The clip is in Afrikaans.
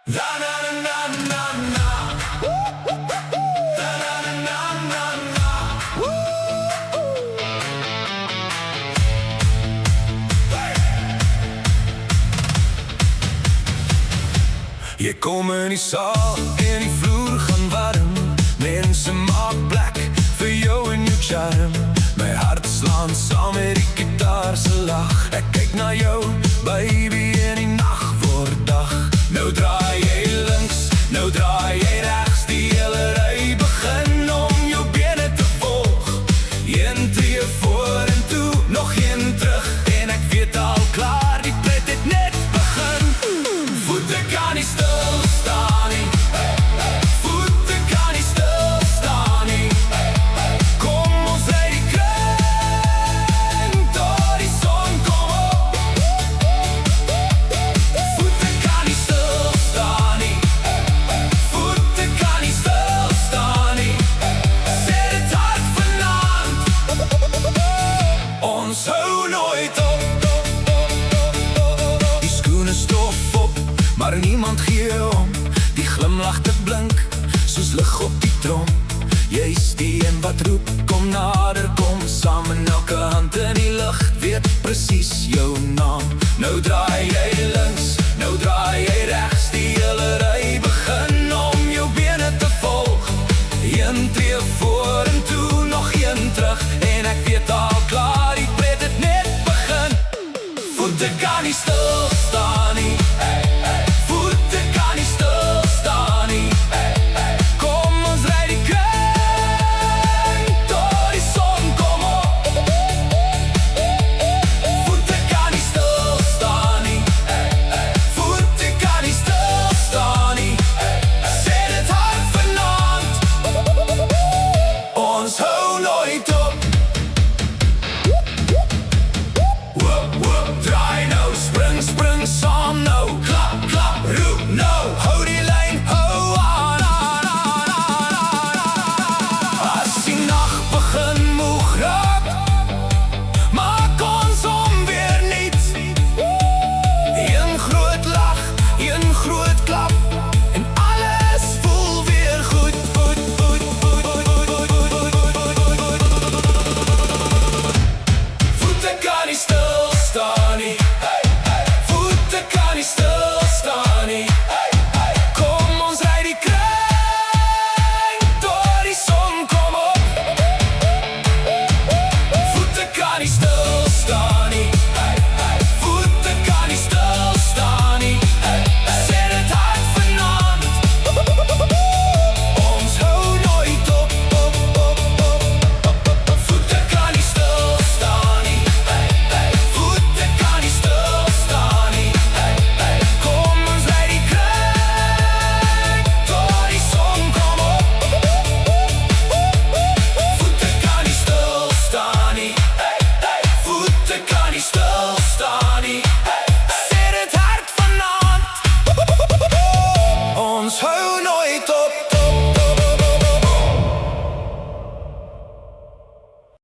Da na na na na na. Da na na na na na. Jy kom in die saal en die vloer gaan warm. Mense maak plek vir jou en jou charm. My hart slaan saam met die gitaar se lag. Ek kyk na jou, baby, en die nag word dag. Nou draai jy links, nou draai jy regs. Die hele ry begin om jou bene te volg. Een tree vorentoe, nog een terug. En ek weet al klaar, die pret het net begin. Voete kan nie stil staan nie. Voete kan nie stil staan nie. Kom ons ry die kring tot die son kom op. Voete kan nie stil staan nie. Voete kan nie stil staan nie. Sê dit hard vanaand. Ons hou nooit op. Die skoene stof op, maar niemand gee om. Die glimlach te blink, soos lig op die trom. Jy's die een wat roep, kom nader, kom saam. En elke hand in die lucht weet precies jou naam. Nou draai jy links, nou draai